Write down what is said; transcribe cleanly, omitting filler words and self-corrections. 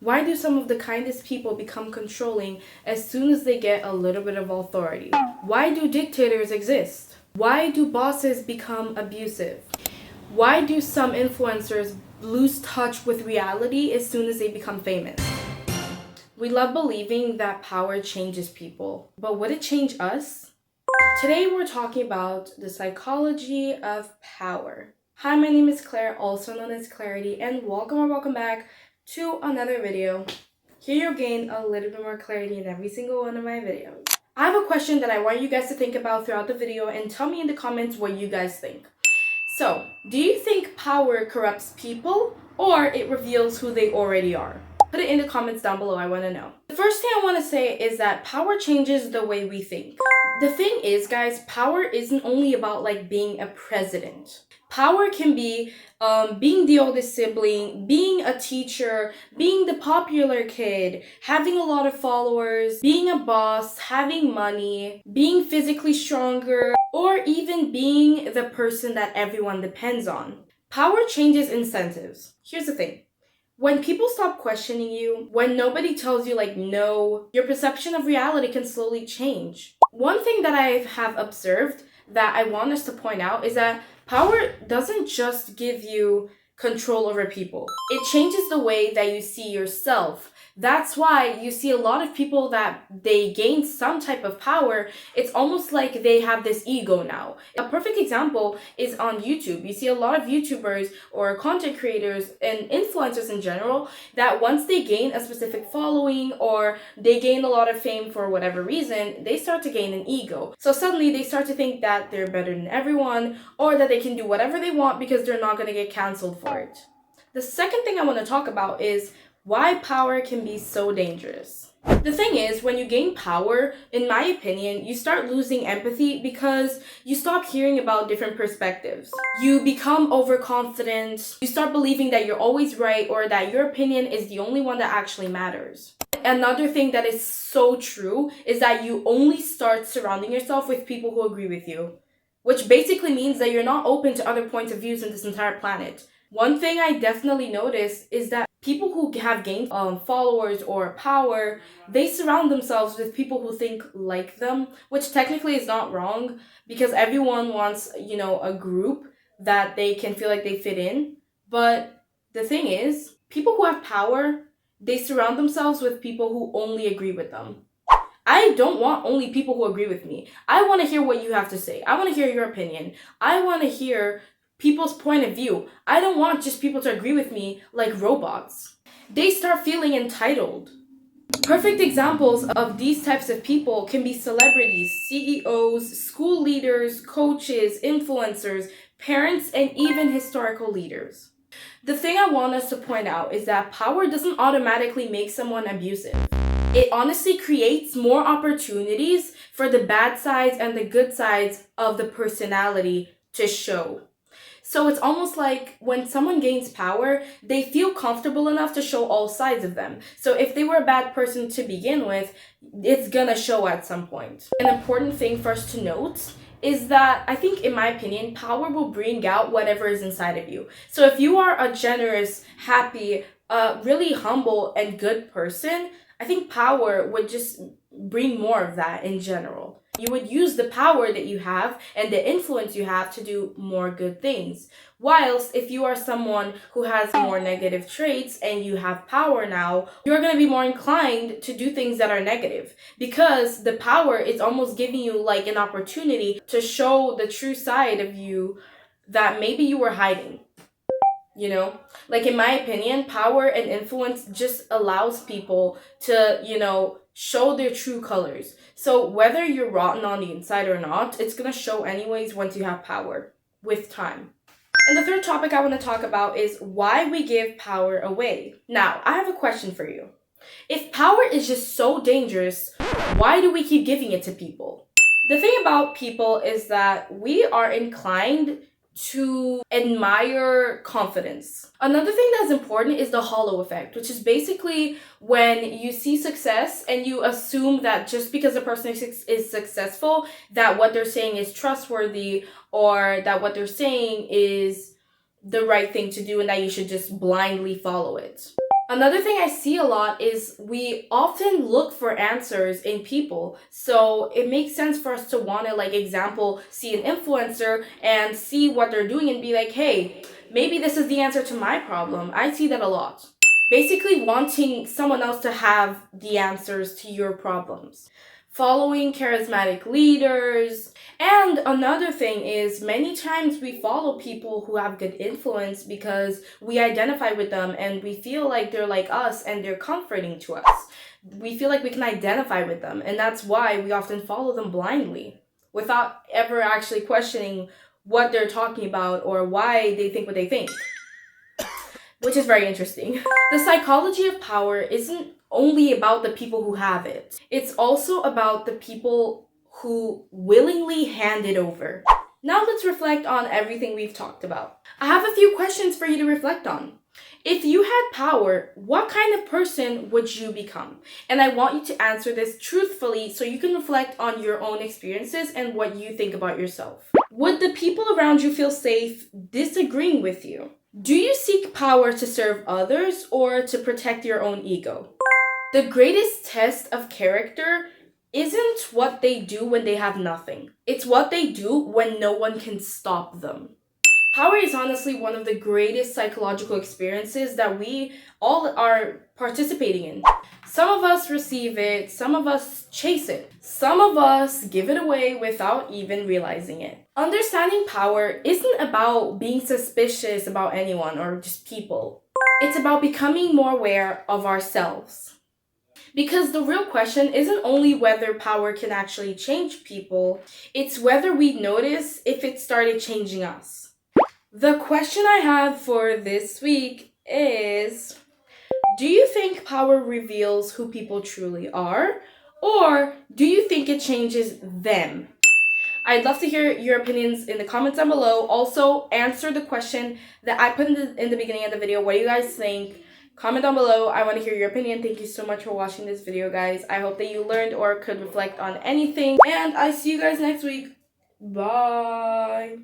Why do some of the kindest people become controlling as soon as they get a little bit of authority? Why do dictators exist? Why do bosses become abusive? Why do some influencers lose touch with reality as soon as they become famous? We love believing that power changes people, but would it change us? Today we're talking about the psychology of power. Hi, my name is Claire, also known as Clarity, and welcome back to another video. Here you'll gain a little bit more clarity in every single one of my videos. I have a question that I want you guys to think about throughout the video and tell me in the comments what you guys think. So, do you think power corrupts people or it reveals who they already are? Put it in the comments down below, I want to know. The first thing I want to say is that power changes the way we think. The thing is, guys, power isn't only about like being a president. Power can be being the oldest sibling, being a teacher, being the popular kid, having a lot of followers, being a boss, having money, being physically stronger, or even being the person that everyone depends on. Power changes incentives. Here's the thing. When people stop questioning you, when nobody tells you like no, your perception of reality can slowly change. One thing that I have observed that I want us to point out is that power doesn't just give you control over people. It changes the way that you see yourself. That's why you see a lot of people that they gain some type of power. It's almost like they have this ego now. A perfect example is on YouTube. You see a lot of YouTubers or content creators and influencers in general that once they gain a specific following or they gain a lot of fame for whatever reason, they start to gain an ego. So suddenly they start to think that they're better than everyone or that they can do whatever they want because they're not going to get canceled for it. The second thing I want to talk about is why power can be so dangerous. The thing is, when you gain power, in my opinion, you start losing empathy because you stop hearing about different perspectives. You become overconfident. You start believing that you're always right or that your opinion is the only one that actually matters. Another thing that is so true is that you only start surrounding yourself with people who agree with you, which basically means that you're not open to other points of views in this entire planet. One thing I definitely notice is that people who have gained followers or power, they surround themselves with people who think like them, which technically is not wrong because everyone wants, a group that they can feel like they fit in. But the thing is, people who have power, they surround themselves with people who only agree with them. I don't want only people who agree with me. I want to hear what you have to say. I want to hear your opinion. I want to hear people's point of view. I don't want just people to agree with me like robots. They start feeling entitled. Perfect examples of these types of people can be celebrities, CEOs, school leaders, coaches, influencers, parents, and even historical leaders. The thing I want us to point out is that power doesn't automatically make someone abusive. It honestly creates more opportunities for the bad sides and the good sides of the personality to show. So it's almost like when someone gains power, they feel comfortable enough to show all sides of them. So if they were a bad person to begin with, it's gonna show at some point. An important thing for us to note is that I think, in my opinion, power will bring out whatever is inside of you. So if you are a generous, happy, really humble and good person, I think power would just bring more of that in general. You would use the power that you have and the influence you have to do more good things. Whilst if you are someone who has more negative traits and you have power now, you're going to be more inclined to do things that are negative because the power is almost giving you like an opportunity to show the true side of you that maybe you were hiding. Like in my opinion, power and influence just allows people to, show their true colors. So whether you're rotten on the inside or not, it's gonna show anyways once you have power with time. And the third topic I want to talk about is why we give power away. Now, I have a question for you. If power is just so dangerous, why do we keep giving it to people? The thing about people is that we are inclined to admire confidence. Another thing that's important is the halo effect, which is basically when you see success and you assume that just because a person is successful, that what they're saying is trustworthy or that what they're saying is the right thing to do and that you should just blindly follow it. Another thing I see a lot is we often look for answers in people. So it makes sense for us to want to, like, example, see an influencer and see what they're doing and be like, hey, maybe this is the answer to my problem. I see that a lot. Basically wanting someone else to have the answers to your problems. Following charismatic leaders. And another thing is many times we follow people who have good influence because we identify with them and we feel like they're like us and they're comforting to us. We feel like we can identify with them, and that's why we often follow them blindly without ever actually questioning what they're talking about or why they think what they think, which is very interesting. The psychology of power isn't only about the people who have it. It's also about the people who willingly hand it over. Now let's reflect on everything we've talked about. I have a few questions for you to reflect on. If you had power, what kind of person would you become? And I want you to answer this truthfully so you can reflect on your own experiences and what you think about yourself. Would the people around you feel safe disagreeing with you? Do you seek power to serve others or to protect your own ego? The greatest test of character isn't what they do when they have nothing. It's what they do when no one can stop them. Power is honestly one of the greatest psychological experiences that we all are participating in. Some of us receive it, some of us chase it, some of us give it away without even realizing it. Understanding power isn't about being suspicious about anyone or just people. It's about becoming more aware of ourselves. Because the real question isn't only whether power can actually change people, it's whether we notice if it started changing us. The question I have for this week is, do you think power reveals who people truly are? Or do you think it changes them? I'd love to hear your opinions in the comments down below. Also, answer the question that I put in the beginning of the video. What do you guys think? Comment down below. I want to hear your opinion. Thank you so much for watching this video, guys. I hope that you learned or could reflect on anything. And I see you guys next week. Bye.